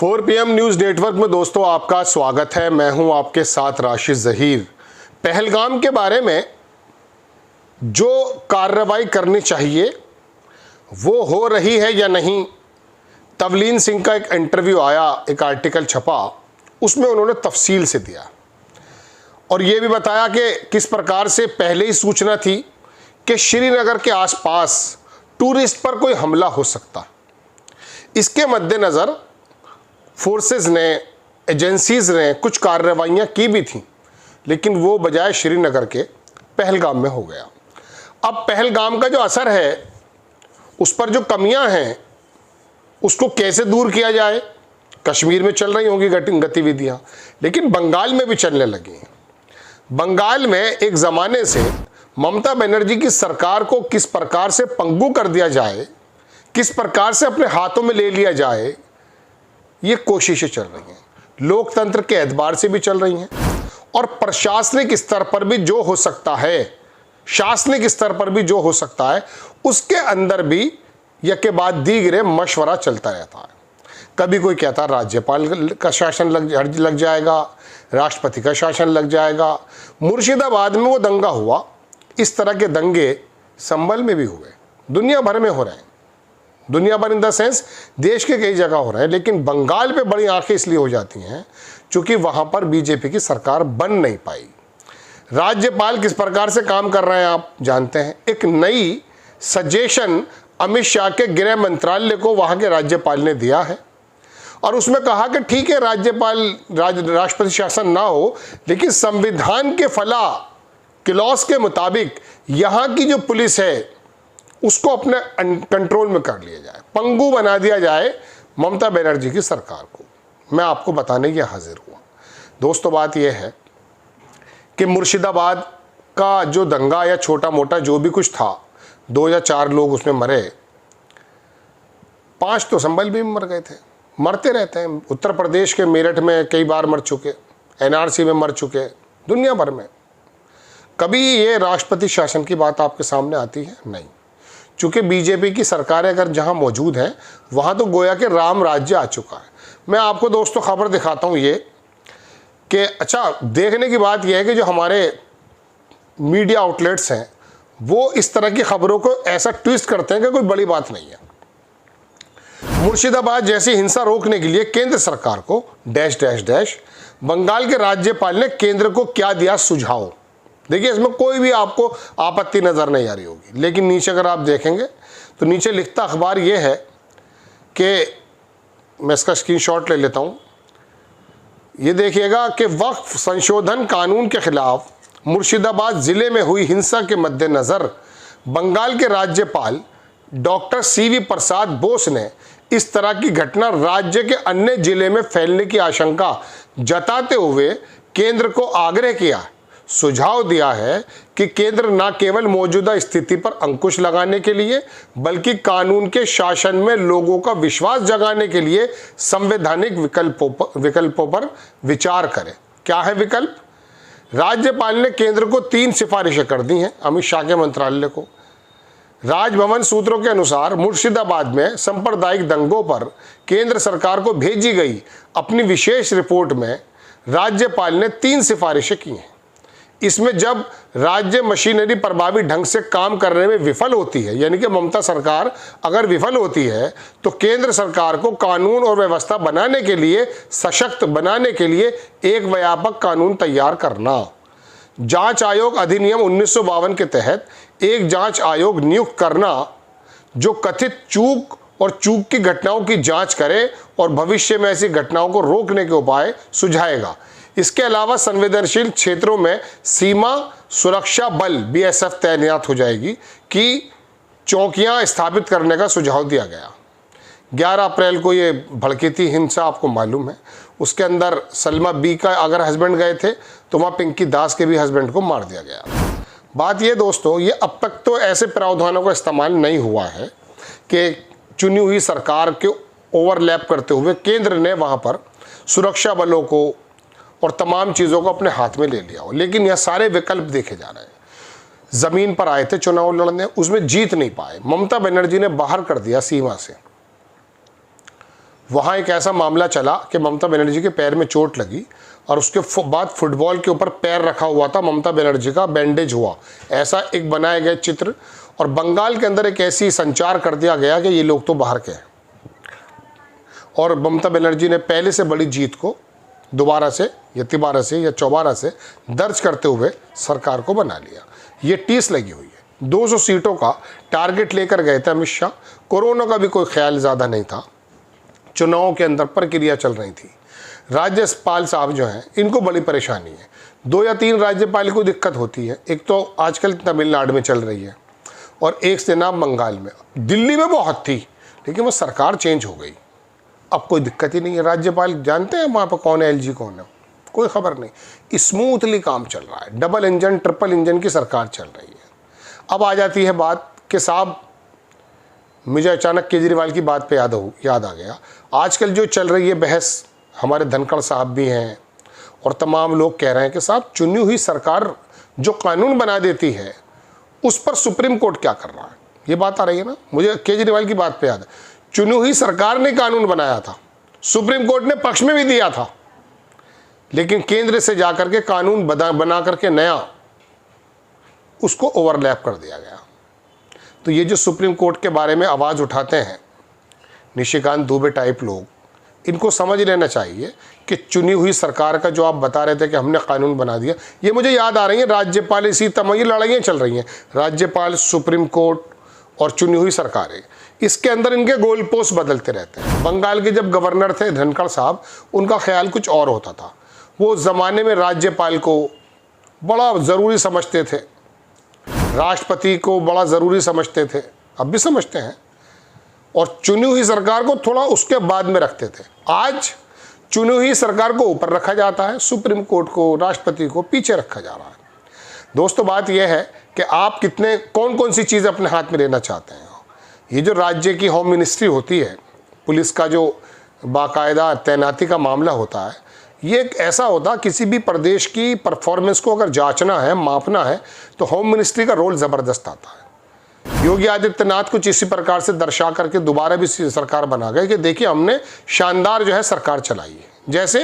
4 PM news network में दोस्तों आपका स्वागत है। मैं हूं आपके साथ राशिद ज़हीर। पहलगाम के बारे में जो कार्रवाई करनी चाहिए वो हो रही है या नहीं। तवलीन सिंह का एक इंटरव्यू आया, एक आर्टिकल छपा, उसमें उन्होंने तफसील से दिया और ये भी बताया कि किस प्रकार से पहले ही सूचना थी कि श्रीनगर के आसपास टूरिस्ट पर कोई हमला हो सकता। इसके मद्देनज़र फोर्सेस ने, एजेंसीज़ ने कुछ कार्रवाइयाँ की भी थीं, लेकिन वो बजाय श्रीनगर के पहलगाम में हो गया। अब पहलगाम का जो असर है, उस पर जो कमियां हैं, उसको कैसे दूर किया जाए। कश्मीर में चल रही होंगी गतिविधियां, लेकिन बंगाल में भी चलने लगी हैं। बंगाल में एक ज़माने से ममता बनर्जी की सरकार को किस प्रकार से पंगु कर दिया जाए, किस प्रकार से अपने हाथों में ले लिया जाए, ये कोशिशें चल रही हैं। लोकतंत्र के एतबार से भी चल रही हैं और प्रशासनिक स्तर पर भी जो हो सकता है, शासनिक स्तर पर भी जो हो सकता है, उसके अंदर भी यके बाद दीगरे मशवरा चलता रहता है। कभी कोई कहता है राज्यपाल का शासन लग जाएगा, राष्ट्रपति का शासन लग जाएगा। मुर्शिदाबाद में वो दंगा हुआ, इस तरह के दंगे संभल में भी हुए, दुनिया भर में हो रहे हैं। दुनिया भर इन द सेंस देश के कई जगह हो रहे हैं, लेकिन बंगाल पे बड़ी आंखें इसलिए हो जाती हैं क्योंकि वहाँ पर बीजेपी की सरकार बन नहीं पाई। राज्यपाल किस प्रकार से काम कर रहे हैं आप जानते हैं। एक नई सजेशन अमित शाह के गृह मंत्रालय को वहाँ के राज्यपाल ने दिया है और उसमें कहा कि ठीक है, राष्ट्रपति शासन ना हो, लेकिन संविधान के फला क्लॉज के मुताबिक यहाँ की जो पुलिस है उसको अपने कंट्रोल में कर लिया जाए, पंगु बना दिया जाए ममता बनर्जी की सरकार को। मैं आपको बताने के हाजिर हुआ। दोस्तों, बात यह है कि मुर्शिदाबाद का जो दंगा या छोटा मोटा जो भी कुछ था, 2 या 4 लोग उसमें मरे, 5 तो संभल भी मर गए थे, मरते रहते हैं। उत्तर प्रदेश के मेरठ में कई बार मर चुके, NRC में मर चुके, दुनिया भर में। कभी ये राष्ट्रपति शासन की बात आपके सामने आती है? नहीं, चूँकि बीजेपी की सरकारें अगर जहाँ मौजूद हैं वहाँ तो गोया के राम राज्य आ चुका है। मैं आपको दोस्तों खबर दिखाता हूँ ये कि अच्छा, देखने की बात यह है कि जो हमारे मीडिया आउटलेट्स हैं वो इस तरह की खबरों को ऐसा ट्विस्ट करते हैं कि कोई बड़ी बात नहीं है। मुर्शिदाबाद जैसी हिंसा रोकने के लिए केंद्र सरकार को डैश डैश डैश, बंगाल के राज्यपाल ने केंद्र को क्या दिया सुझाव। देखिए, इसमें कोई भी आपको आपत्ति नज़र नहीं आ रही होगी, लेकिन नीचे अगर आप देखेंगे तो नीचे लिखता अखबार ये है कि मैं इसका स्क्रीनशॉट ले लेता हूँ। ये देखिएगा कि वक्फ संशोधन कानून के खिलाफ मुर्शिदाबाद ज़िले में हुई हिंसा के मद्देनज़र बंगाल के राज्यपाल डॉक्टर CV प्रसाद बोस ने इस तरह की घटना राज्य के अन्य ज़िले में फैलने की आशंका जताते हुए केंद्र को आग्रह किया, सुझाव दिया है कि केंद्र न केवल मौजूदा स्थिति पर अंकुश लगाने के लिए बल्कि कानून के शासन में लोगों का विश्वास जगाने के लिए संवैधानिक विकल्पों पर विचार करे। क्या है विकल्प? राज्यपाल ने केंद्र को 3 सिफारिशें कर दी हैं, अमित शाह के मंत्रालय को। राजभवन सूत्रों के अनुसार मुर्शिदाबाद में सांप्रदायिक दंगों पर केंद्र सरकार को भेजी गई अपनी विशेष रिपोर्ट में राज्यपाल ने 3 सिफारिशें की हैं। इसमें जब राज्य मशीनरी प्रभावी ढंग से काम करने में विफल होती है, यानी कि ममता सरकार अगर विफल होती है, तो केंद्र सरकार को कानून और व्यवस्था बनाने के लिए, सशक्त बनाने के लिए एक व्यापक कानून तैयार करना। जांच आयोग अधिनियम 1952 के तहत एक जांच आयोग नियुक्त करना जो कथित चूक और चूक की घटनाओं की जांच करे और भविष्य में ऐसी घटनाओं को रोकने के उपाय सुझाएगा। इसके अलावा संवेदनशील क्षेत्रों में सीमा सुरक्षा बल BSF तैनात हो जाएगी कि चौकियां स्थापित करने का सुझाव दिया गया। 11 अप्रैल को ये भड़की थी हिंसा, आपको मालूम है। उसके अंदर सलमा B का अगर हस्बैंड गए थे तो वहाँ पिंकी दास के भी हस्बैंड को मार दिया गया। बात ये दोस्तों, ये अब तक तो ऐसे प्रावधानों का इस्तेमाल नहीं हुआ है कि चुनी हुई सरकार के ओवरलैप करते हुए केंद्र ने वहाँ पर सुरक्षा बलों को और तमाम चीज़ों को अपने हाथ में ले लिया हो, लेकिन यह सारे विकल्प देखे जा रहे हैं। ज़मीन पर आए थे चुनाव लड़ने, उसमें जीत नहीं पाए, ममता बनर्जी ने बाहर कर दिया सीमा से। वहाँ एक ऐसा मामला चला कि ममता बनर्जी के पैर में चोट लगी और उसके बाद फुटबॉल के ऊपर पैर रखा हुआ था, ममता बनर्जी का बैंडेज हुआ, ऐसा एक बनाया गया चित्र। और बंगाल के अंदर एक ऐसी संचार कर दिया गया कि ये लोग तो बाहर के हैं। और ममता बनर्जी ने पहले से बड़ी जीत को दोबारा से या तिबारा से या चौबारा से दर्ज करते हुए सरकार को बना लिया। ये टीस लगी हुई है। 200 सीटों का टारगेट लेकर गए थे अमित शाह। कोरोना का भी कोई ख्याल ज़्यादा नहीं था। चुनावों के अंदर प्रक्रिया चल रही थी। राज्यपाल साहब जो हैं इनको बड़ी परेशानी है। 2 या 3 राज्यपाल को दिक्कत होती है। एक तो आजकल तमिलनाडु में चल रही है और एक से नाम बंगाल में, दिल्ली में बहुत थी, लेकिन वो सरकार चेंज हो गई। अब कोई दिक्कत ही नहीं है। राज्यपाल जानते हैं वहाँ पर कौन है, एलजी कौन है, कोई खबर नहीं। स्मूथली काम चल रहा है। डबल इंजन ट्रिपल इंजन की सरकार चल रही है। अब आ जाती है बात कि साहब, मुझे अचानक केजरीवाल की बात पे याद आ गया। आजकल जो चल रही है बहस, हमारे धनखड़ साहब भी हैं और तमाम लोग कह रहे हैं कि साहब, चुनी हुई सरकार जो कानून बना देती है उस पर सुप्रीम कोर्ट क्या कर रहा है। ये बात आ रही है ना। मुझे केजरीवाल की बात पे याद है, चुनी हुई सरकार ने कानून बनाया था, सुप्रीम कोर्ट ने पक्ष में भी दिया था, लेकिन केंद्र से जाकर के कानून बना करके नया उसको ओवरलैप कर दिया गया। तो ये जो सुप्रीम कोर्ट के बारे में आवाज़ उठाते हैं निशिकांत दुबे टाइप लोग, इनको समझ लेना चाहिए कि चुनी हुई सरकार का जो आप बता रहे थे कि हमने कानून बना दिया, ये मुझे याद आ रही है राज्यपाल, इसी तमाम ये लड़ाइयाँ चल रही हैं, राज्यपाल, सुप्रीम कोर्ट और चुनी हुई सरकारें। इसके अंदर इनके गोल पोस्ट बदलते रहते हैं। बंगाल के जब गवर्नर थे धनखड़ साहब, उनका ख्याल कुछ और होता था। वो ज़माने में राज्यपाल को बड़ा ज़रूरी समझते थे, राष्ट्रपति को बड़ा ज़रूरी समझते थे, अब भी समझते हैं, और चुनी हुई सरकार को थोड़ा उसके बाद में रखते थे। आज चुनी हुई सरकार को ऊपर रखा जाता है, सुप्रीम कोर्ट को, राष्ट्रपति को पीछे रखा जा रहा है। दोस्तों, बात यह है कि आप कितने कौन सी चीज़ अपने हाथ में लेना चाहते हैं। ये जो राज्य की होम मिनिस्ट्री होती है, पुलिस का जो बाकायदा तैनाती का मामला होता है, ये एक ऐसा होता है, किसी भी प्रदेश की परफॉर्मेंस को अगर जांचना है, मापना है, तो होम मिनिस्ट्री का रोल ज़बरदस्त आता है। योगी आदित्यनाथ कुछ इसी प्रकार से दर्शा करके दोबारा भी सरकार बना गए कि देखिए हमने शानदार जो है सरकार चलाई है। जैसे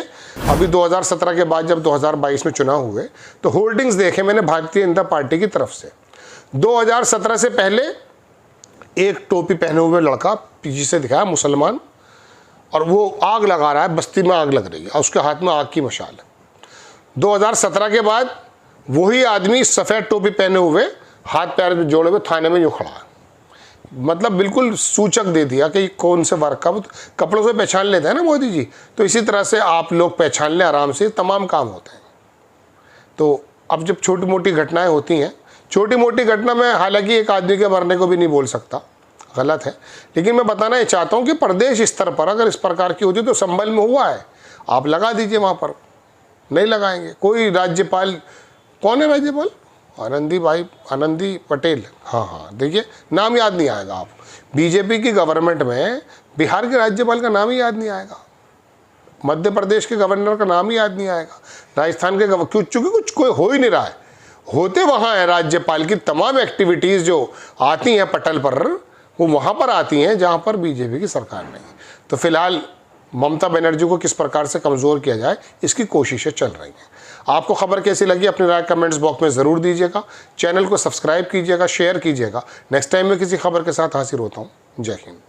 अभी 2017 के बाद जब 2022 में चुनाव हुए तो होर्डिंग्स देखे मैंने भारतीय जनता पार्टी की तरफ से। 2017 से पहले एक टोपी पहने हुए लड़का पीछे से दिखाया, मुसलमान, और वो आग लगा रहा है, बस्ती में आग लग रही है और उसके हाथ में आग की मशाल है। 2017 के बाद वही आदमी सफ़ेद टोपी पहने हुए, हाथ पैर में जोड़े हुए थाने में यूँ खड़ा है। मतलब बिल्कुल सूचक दे दिया कि कौन से वर्ग का, कपड़ों से पहचान लेते हैं ना मोदी जी, तो इसी तरह से आप लोग पहचान लें आराम से, तमाम काम होते हैं। तो अब जब छोटी मोटी घटनाएं होती हैं, छोटी मोटी घटना में हालांकि एक आदमी के मरने को भी नहीं बोल सकता, गलत है, लेकिन मैं बताना ये चाहता हूँ कि प्रदेश स्तर पर अगर इस प्रकार की होती तो संभल में हुआ है, आप लगा दीजिए वहाँ पर। नहीं लगाएंगे। कोई राज्यपाल, कौन है राज्यपाल, आनंदी पटेल, हाँ, देखिए नाम याद नहीं आएगा। आप बीजेपी की गवर्नमेंट में बिहार के राज्यपाल का नाम ही याद नहीं आएगा, मध्य प्रदेश के गवर्नर का नाम ही याद नहीं आएगा, राजस्थान के चूँकि कुछ कोई हो ही नहीं रहा है। होते वहाँ है राज्यपाल की तमाम एक्टिविटीज़ जो आती हैं पटल पर, वो वहाँ पर आती हैं जहाँ पर बीजेपी की सरकार नहीं। तो फिलहाल ममता बनर्जी को किस प्रकार से कमज़ोर किया जाए, इसकी कोशिशें चल रही हैं। आपको खबर कैसी लगी अपनी राय कमेंट्स बॉक्स में ज़रूर दीजिएगा। चैनल को सब्सक्राइब कीजिएगा, शेयर कीजिएगा। नेक्स्ट टाइम मैं किसी खबर के साथ हाजिर होता हूँ। जय हिंद।